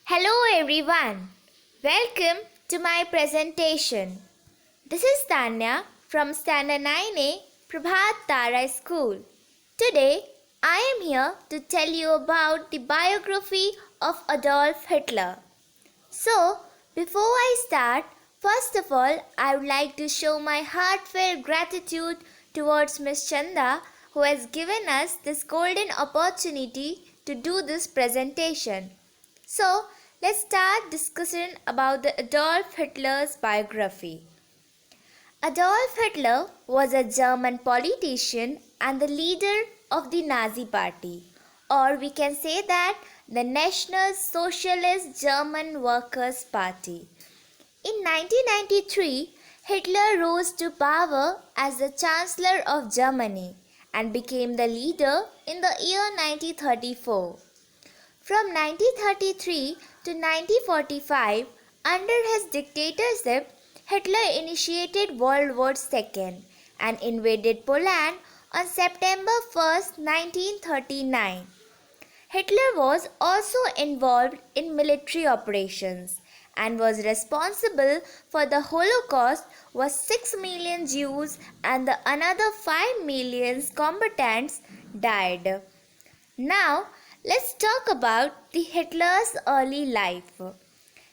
Hello everyone. Welcome to my presentation. This is Tanya from Standard 9A Prabhat Tara School. Today I am here to tell you about the biography of Adolf Hitler. So, before I start, first of all, I would like to show my heartfelt gratitude towards Miss Chanda who has given us this golden opportunity to do this presentation. So, let's start discussing about the Adolf Hitler's biography. Adolf Hitler was a German politician and the leader of the Nazi Party, or we can say that the National Socialist German Workers' Party. In 1993, Hitler rose to power as the Chancellor of Germany and became the leader in the year 1934. From 1933 to 1945, under his dictatorship, Hitler initiated World War II and invaded Poland on September 1, 1939. Hitler was also involved in military operations and was responsible for the Holocaust was 6 million Jews and another 5 million combatants died. Now, let's talk about the Hitler's early life.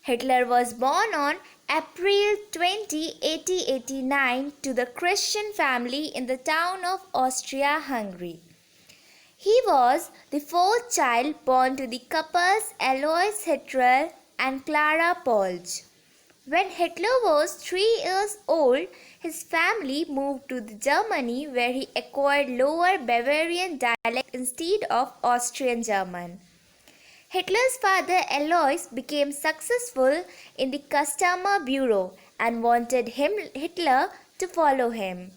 Hitler was born on April 20, 1889 to the Christian family in the town of Austria-Hungary. He was the fourth child born to the couples Alois Hitler and Clara Polge. When Hitler was 3 years old, his family moved to Germany where he acquired Lower Bavarian dialect instead of Austrian German. Hitler's father Alois became successful in the customer bureau and wanted Hitler to follow him.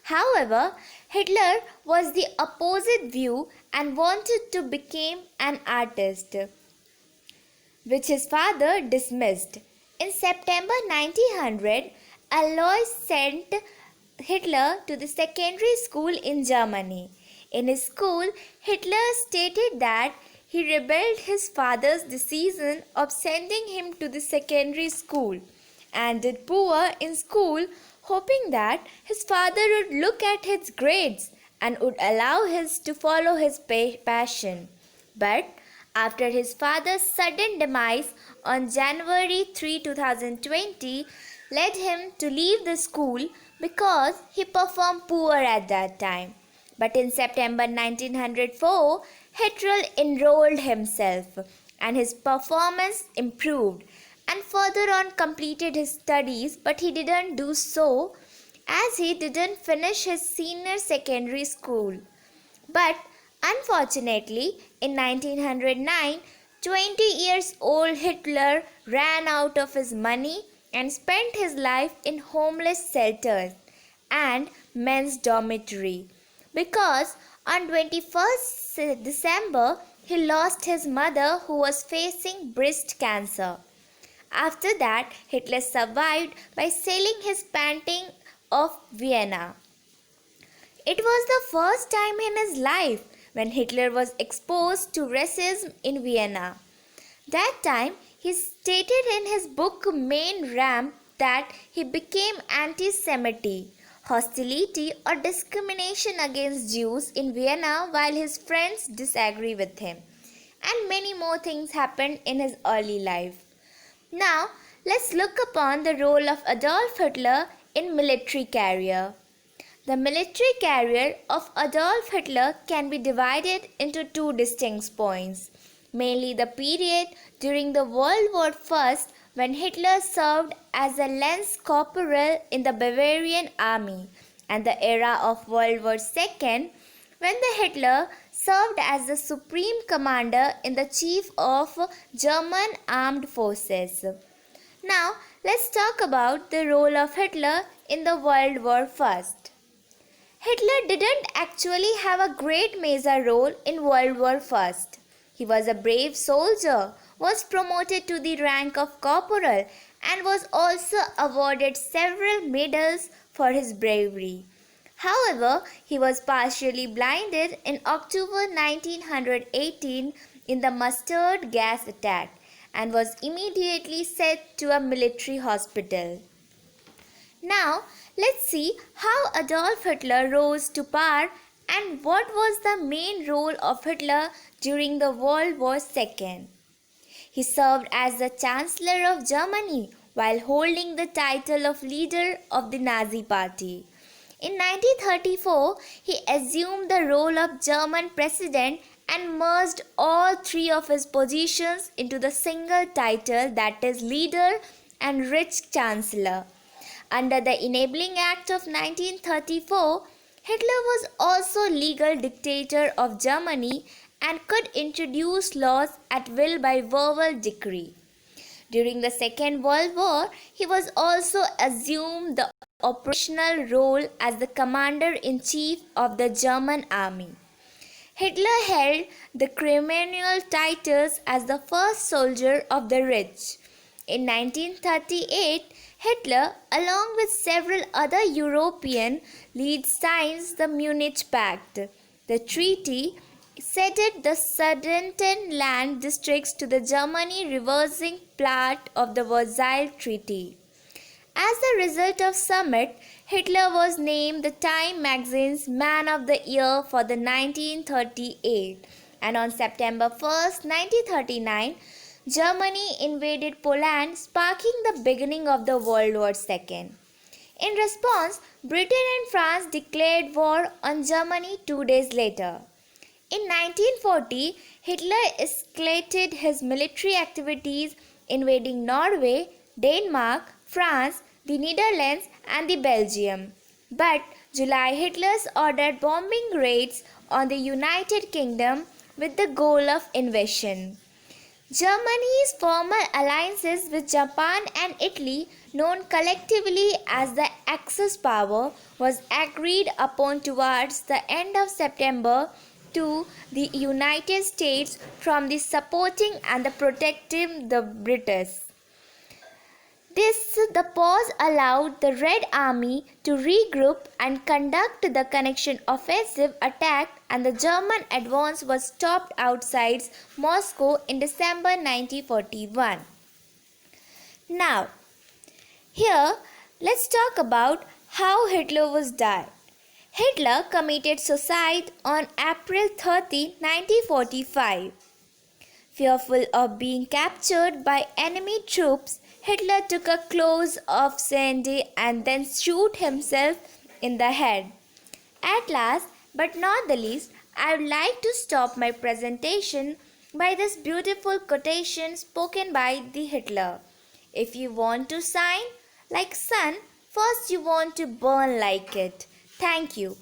However, Hitler was the opposite view and wanted to become an artist, which his father dismissed. In September 1900, Alois sent Hitler to the secondary school in Germany. In his school, Hitler stated that he rebelled his father's decision of sending him to the secondary school and did poor in school, hoping that his father would look at his grades and would allow him to follow his passion. But after his father's sudden demise on January 3, 2020, led him to leave the school because he performed poor at that time. But in September 1904, Hitler enrolled himself and his performance improved and further on completed his studies, but he didn't do so as he didn't finish his senior secondary school. But unfortunately, in 1909, 20 years old Hitler ran out of his money and spent his life in homeless shelters and men's dormitory because on 21st December he lost his mother who was facing breast cancer. After that, Hitler survived by selling his painting of Vienna. It was the first time in his life when Hitler was exposed to racism in Vienna. That time, he stated in his book Mein Kampf that he became anti-Semitic, hostility or discrimination against Jews in Vienna while his friends disagree with him. And many more things happened in his early life. Now, let's look upon the role of Adolf Hitler in military career. The military career of Adolf Hitler can be divided into two distinct points, mainly the period during the World War I when Hitler served as a lance corporal in the Bavarian army and the era of World War II when the Hitler served as the supreme commander in the chief of German armed forces. Now, let's talk about the role of Hitler in the World War I. Hitler didn't actually have a great major role in World War I. He was a brave soldier, was promoted to the rank of corporal and was also awarded several medals for his bravery. However, he was partially blinded in October 1918 in the mustard gas attack and was immediately sent to a military hospital. Now, let's see how Adolf Hitler rose to power and what was the main role of Hitler during the World War II. He served as the Chancellor of Germany while holding the title of leader of the Nazi Party. In 1934, he assumed the role of German president and merged all three of his positions into the single title, that is leader and rich chancellor. Under the Enabling Act of 1934, Hitler was also legal dictator of Germany and could introduce laws at will by verbal decree. During the Second World War, he was also assumed the operational role as the commander-in-chief of the German army. Hitler held the ceremonial titles as the first soldier of the rich. In 1938, Hitler, along with several other European leaders, signed the Munich Pact. The treaty ceded the Sudetenland districts to the Germany, reversing part of the Versailles Treaty. As a result of summit, Hitler was named the Time magazine's Man of the Year for the 1938, and on September 1st, 1939, Germany invaded Poland, sparking the beginning of the World War II. In response, Britain and France declared war on Germany 2 days later. In 1940, Hitler escalated his military activities, invading Norway, Denmark, France, the Netherlands, and the Belgium. But July, Hitler's ordered bombing raids on the United Kingdom with the goal of invasion. Germany's former alliances with Japan and Italy, known collectively as the Axis power, was agreed upon towards the end of September to the United States from the supporting and the protecting the British. The pause allowed the Red Army to regroup and conduct the connection offensive attack, and the German advance was stopped outside Moscow in December 1941. Now, here let's talk about how Hitler was died. Hitler committed suicide on April 30, 1945. Fearful of being captured by enemy troops, Hitler took a close of Sandy and then shoot himself in the head. At last, but not the least, I would like to stop my presentation by this beautiful quotation spoken by the Hitler. If you want to shine like sun, first you want to burn like it. Thank you.